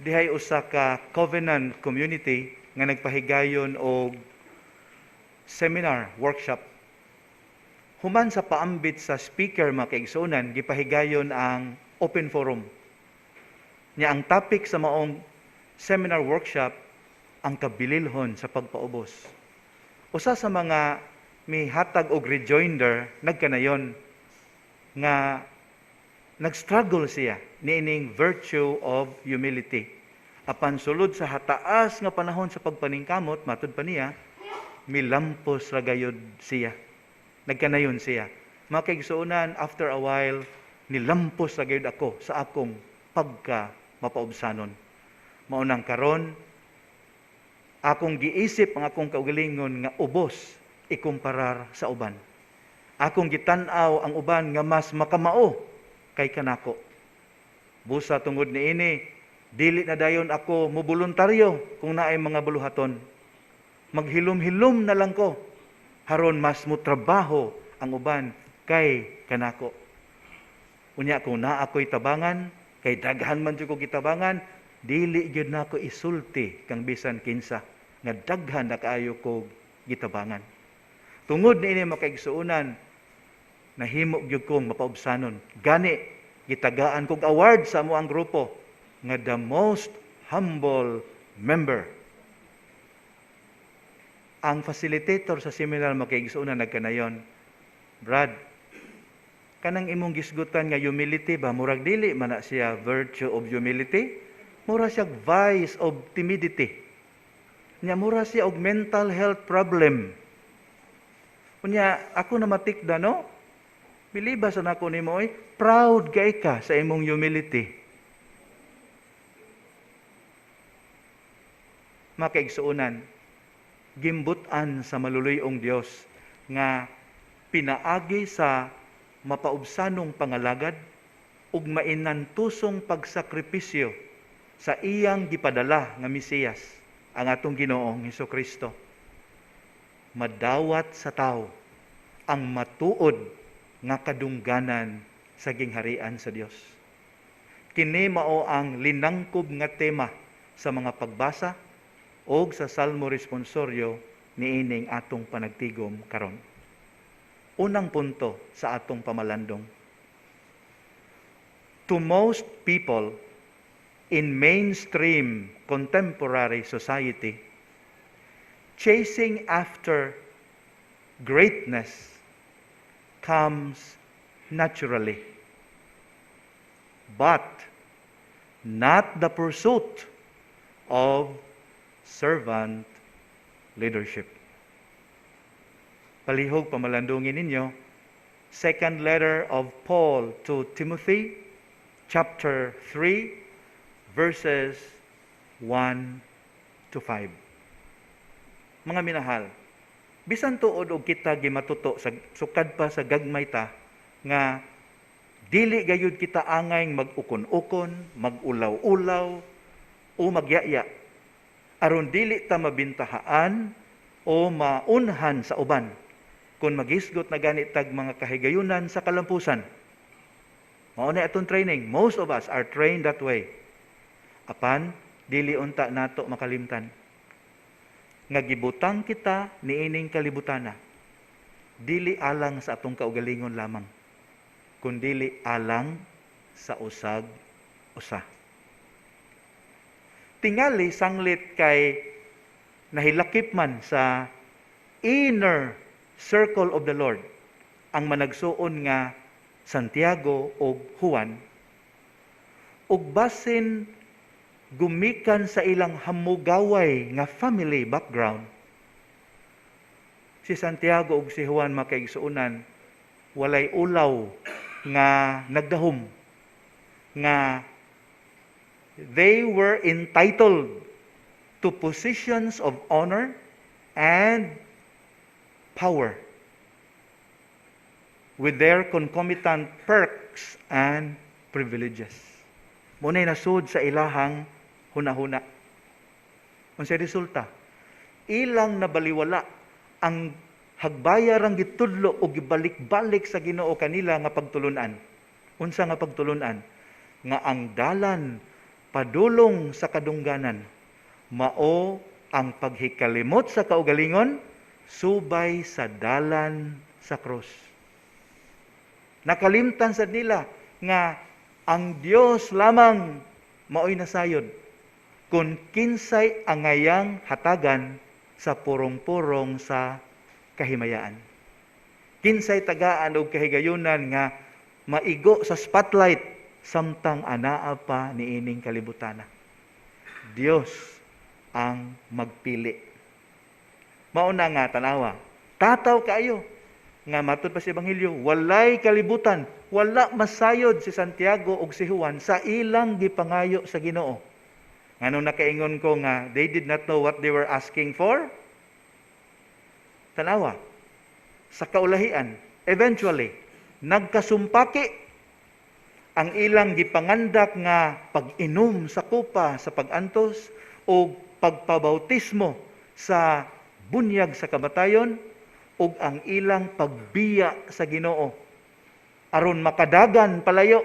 dihay usa ka covenant community nga nagpahigayon og seminar, workshop. Human sa paambit sa speaker mga kaigsuonan, gipahigayon ang open forum. Nya ang topic sa maong seminar workshop ang kabililhon sa pagpaubos. Usa sa mga mihatag og rejoinder nagkanayon nga nag-struggle siya niining virtue of humility. Apan sulod sa hataas nga panahon sa pagpaningkamot, matud pa niya, milampos ra gayud siya. Nagkanayon siya. Mga kaigsuonan, after a while, nilampos ra gayud ako sa akong pagka mapaubsanon. Maunang karon, akong giisip ang akong kaugalingon nga ubos ikumparar sa uban. Akong gitan-aw ang uban nga mas makamao kay kanako. Busa tungod niini, dili na dayon ako moboluntaryo kung naay mga buluhaton. Maghilom-hilom na lang ko, haron mas mo trabaho ang uban kay kanako. Unya kung naa ako'y tabangan, kay daghan man jud ko gitabangan, dili gyud nako isulti kang bisan kinsa nga daghan na kaayo ko gitabangan. Tungod niini makaigsuonan, nahimo gyud kong mapaubsanon. Gani gitagaan kog award sa amo ang grupo nga the most humble member. Ang facilitator sa seminar makaigsuonan nagkanayon, Brad, kanang imong gisgutan nga humility ba, murag dili man na siya virtue of humility, mura siya vice of timidity. Nya mura siya og mental health problem. Unya ako na matikda no, bilibas na ako nimo oy, proud kay ka sa imong humility. Makaigsuonan, gimbutan sa maluluyong Dios nga pinaagi sa mapaubsanong pangalagad ug mainantusong pagsakripisyo sa iyang gipadala nga Mesiyas, ang atong Ginoong Hesukristo. Madawat sa tao ang matuod nga kadungganan sa gingharian sa Dios. Kini mao ang linangkob nga tema sa mga pagbasa og sa Salmo responsoryo niining atong panagtigom karon. Unang punto sa atong pamalandong. To most people in mainstream contemporary society, chasing after greatness comes naturally, but not the pursuit of servant leadership. Palihog pamalandungin ninyo, second letter of Paul to Timothy, chapter 3, verses 1 to 5. Mga minahal, bisan tuod og kita gimatuto sa sukad pa sa gagmay ta nga dili gayud kita angay mag-ukon-ukon, mag-ulaw-ulaw o magyaya aron dili ta mabintahaan o maunhan sa uban kung magisgot na ganit tag mga kahigayunan sa kalampusan. Mao na atong training. Most of us are trained that way. Apan dili unta nato makalimtan nga gibutang kita niining kalibutana, dili alang sa atong kaugalingon lamang, kundi alang sa usag-usa. Tingali sanglit kay nahilakip man sa inner circle of the Lord ang managsuon nga Santiago o Juan, ug basin gumikan sa ilang hamugaway nga family background, si Santiago ug si Juan makaigsuonan walay ulaw nga nagdahom nga they were entitled to positions of honor and power with their concomitant perks and privileges. Muna'y nasud sa ilahang hunahuna. Unsay resulta? Ilang nabaliwala ang hagbayar ang gitudlo o gibalik-balik sa Ginoo kanila nga pagtulunan. Unsa nga pagtulunan? Nga ang dalan padulong sa kadungganan, mao ang paghikalimot sa kaugalingon, subay sa dalan sa krus. Nakalimtan sa nila nga ang Dios lamang mao'y nasayod kung kinsay angayang hatagan sa purong-purong sa kahimayaan. Kinsay tagaan og kahigayunan nga maigo sa spotlight samtang anaa pa niining kalibutana. Dios ang magpili. Mao na nga tanawa, tataw kaayo nga matud pa sa ebanghelyo, walay kalibutan, wala masayod si Santiago ug si Juan sa ilang gipangayo sa Ginoo. Nganong nakaingon ko nga they did not know what they were asking for? Tanawa, sa kaulahian, eventually, nagkasumpaki ang ilang gipangandak nga pag-inom sa kupa sa pag-antos o pagpabautismo sa bunyag sa kamatayon ug ang ilang pagbiya sa Ginoo aron makadagan palayo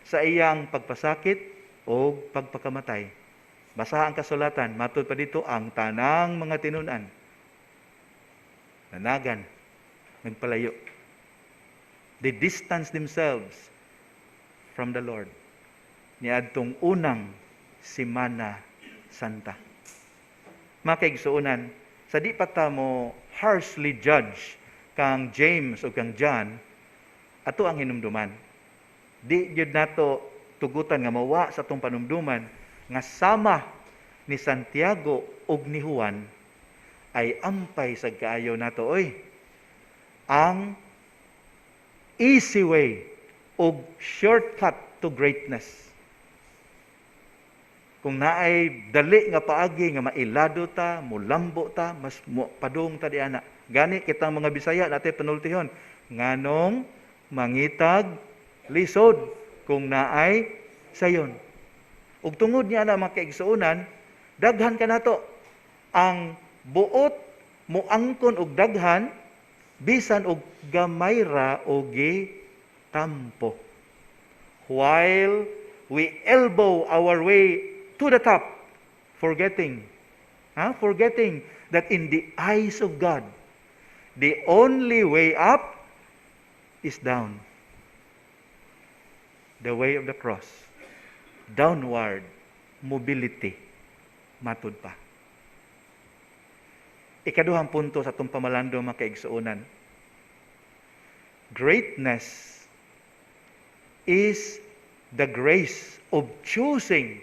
sa iyang pagpasakit o pagpakamatay. Basa ang kasulatan, matud pa dito, ang tanang mga tinunan nanagan, nagpalayo. They distance themselves from the Lord niadtong unang Semana Santa. Mga kaigsuonan, sa di pa ta mo harshly judge kang James o kang John, ato ang hinumduman. Di yun nato tugutan nga mawa sa atong panumduman nga sama ni Santiago ug ni Juan ay ampay sa kaayo nato. Oy, ang easy way ug shortcut to greatness. Kung naay dali nga paagi nga mailado ta, mulambo ta, mas padung ta di ana. Gani kitang mga Bisaya natin panultihon, nganong mangitag lisod kung naay sayon. Ug tungod niya na mga kaigsuonan, daghan ka nato ang buot muangkon og daghan bisan og gamay ra o gitampo. While we elbow our way to the top, forgetting that in the eyes of God, the only way up is down. The way of the cross. Downward mobility. Matud pa. Ikaduhang punto sa itong pamalando mga kaigsuonan. Greatness is the grace of choosing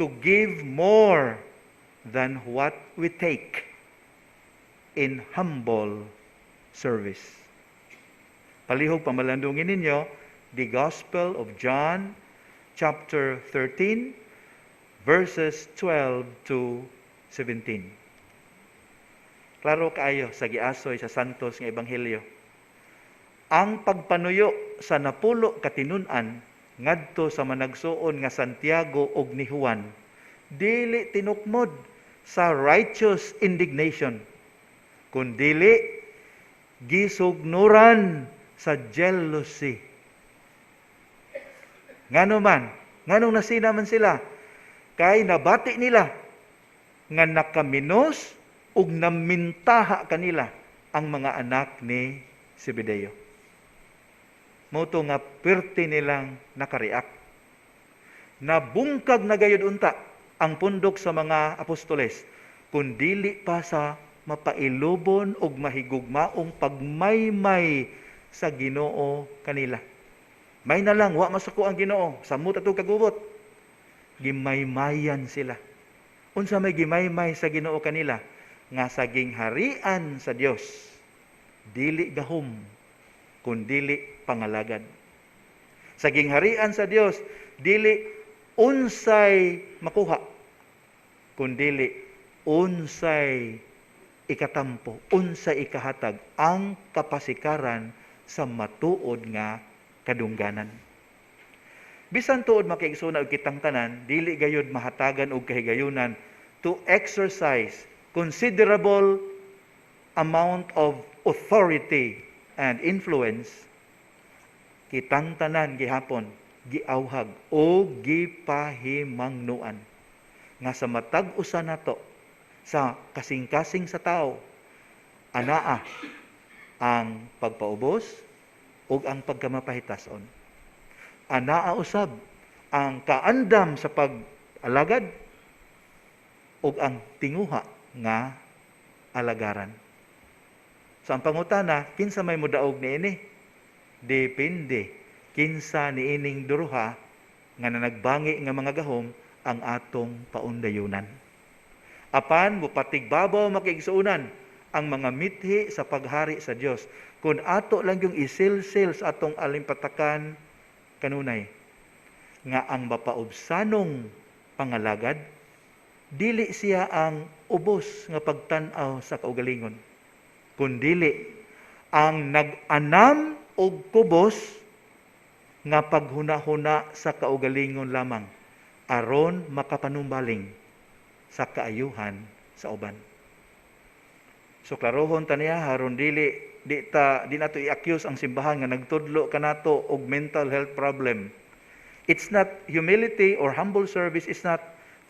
to give more than what we take in humble service. Palihog pamalandungin ninyo, the Gospel of John, chapter 13, verses 12 to 17. Klaro kaayo sa giasoy sa santos nga ebanghelyo. Ang pagpanuyo sa napulo katinun-an ngadto sa managsuon nga Santiago ug ni Juan, dili tinukmod sa righteous indignation, kundili gisugnuran sa jealousy. Ngano man, nganong nasina man sila, kay nabati nila nga nakaminos ug namintaha kanila ang mga anak ni Zebedeo. Moto nga perti nilang nakareact. Nabungkag na gayud unta ang pundok sa mga apostoles, kung dili pa sa mapailubon og mahigugmaong pagmaymay sa Ginoo kanila. May na lang, wa masuko ang Ginoo, samot atong kagubot. Gimaymayan sila. Unsa may gimaymay sa Ginoo kanila? Nga saging harian sa Dios, dili gahom, kundili pangalagad. Saging harian sa Dios, dili unsay makuha, kundili unsay ikatampo, unsay ikahatag, ang kapasikaran sa matuod nga kadungganan. Bisan tuod makiigsuon og kitang tanan, dili gayud mahatagan og kahigayunan to exercise considerable amount of authority and influence. Kitang tanan gihapon giawhag o gipahimangnuan nga sa matag usa nato sa kasing-kasing sa tao anaa ang pagpaubos ug ang pagkamapahitason. Anaa usab ang kaandam sa pag-alagad ug ang tinguha nga alagaran. So ang pangutana, kinsa may mudaog niini? Depende kinsa niining duruha nga nanagbangi nga mga gahom ang atong paundayunan. Apan mupatigbabaw makiigsuunan ang mga mithi sa paghari sa Dios. Kung ato lang yung isilsil sa atong alimpatakan kanunay nga ang mapaubsanong pangalagad dili siya ang ubos nga pagtan-aw sa kaugalingon, kundili ang nag-anam og kubos nga paghuna-huna sa kaugalingon lamang aron makapanumbaling sa kaayuhan sa uban. So klarohon ta niya aron di nato i-accuse ang simbahan nga nagtudlo kanato og mental health problem. It's not humility or humble service, it's not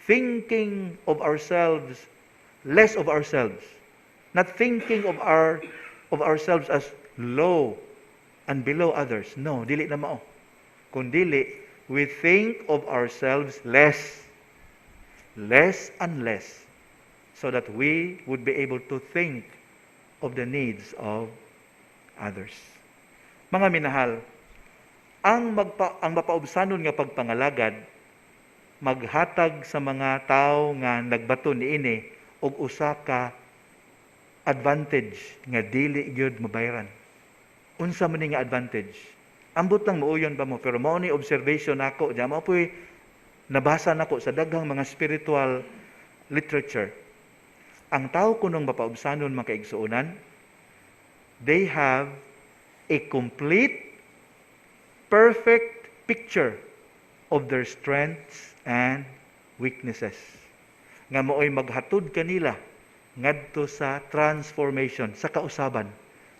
thinking of ourselves, less of ourselves. Not thinking of ourselves as low and below others. No, dili na mao. Kundili, we think of ourselves less and less, so that we would be able to think of the needs of others. Mga minahal, ang mapaubsanon nga pagpangalagad maghatag sa mga tao nga nagbato niini og usa ka advantage nga dili gyud mabayaran. Unsa man ni nga advantage? Ambot lang muuyon ba mo, pero mao ni observation nako, diya mao poy nabasa nako sa daghang mga spiritual literature. Ang tao kunong mapaubsanon mga kaigsuonan, they have a complete, perfect picture of their strengths and weaknesses. Nga mooy maghatod kanila ngadto sa transformation, sa kausaban,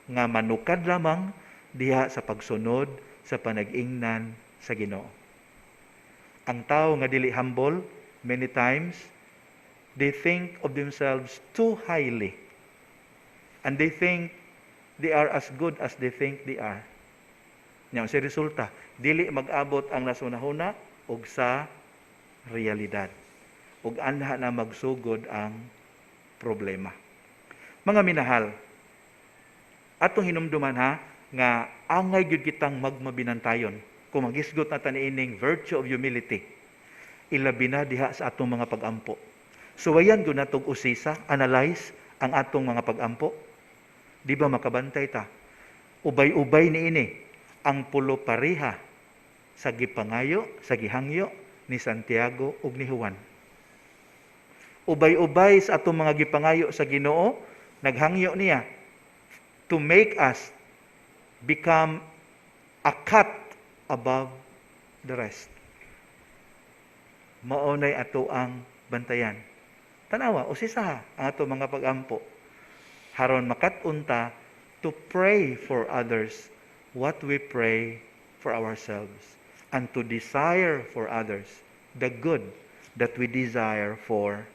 nga manukad lamang diha sa pagsunod sa panag-ingnan sa Ginoo. Ang tao nga dili humble, many times, they think of themselves too highly. And they think they are as good as they think they are. Nya sa resulta, dili mag-abot ang nasunahuna og sa realidad. Ug anha na magsugod ang problema. Mga minahal, atong hinumduman ha nga angay gyud kitang magmabinantayon kung magisgot na taniining virtue of humility. Ilabi na diha sa atong mga pag-ampo. So ayan gyud natong usisa, analyze ang atong mga pag-ampo. Di ba makabantay ta? Ubay-ubay niini ang pulo pareha sa gipangayo, sa gihangyo ni Santiago ug ni Juan. Ubay-ubay sa atong mga gipangayo sa Ginoo, naghangyo niya to make us become a cut above the rest. Maunay ato ang bantayan. Tanawa, usisa ang ato mga pag-ampo. Haron makat-unta to pray for others what we pray for ourselves, and to desire for others the good that we desire for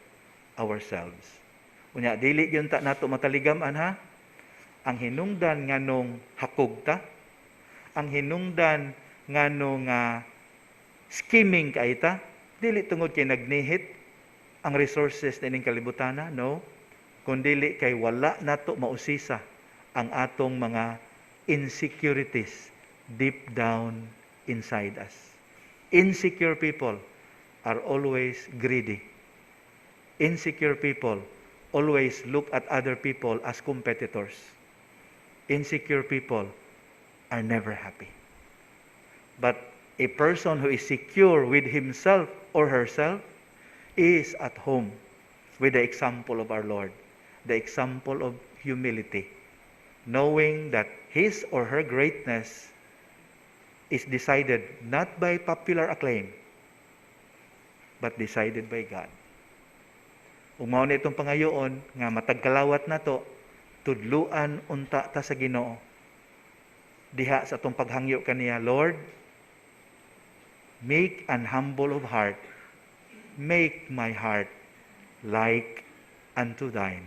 ourselves. Unya, dili yun nato mataligaman ha? Ang hinungdan nganong hakugta, ang hinungdan nganong scheming kaita, dili tungod kay nagnihit ang resources na ining kalibutana, no? Kundili kay wala nato mausisa ang atong mga insecurities deep down inside us. Insecure people are always greedy. Insecure people always look at other people as competitors. Insecure people are never happy. But a person who is secure with himself or herself is at home with the example of our Lord, the example of humility, knowing that his or her greatness is decided not by popular acclaim, but decided by God. Ug mao na itong pangayoon nga matagkalawat nato, tudluan unta ta sa Ginoo diha sa atong paghangyo kaniya, Lord, meek and humble of heart, make my heart like unto thine.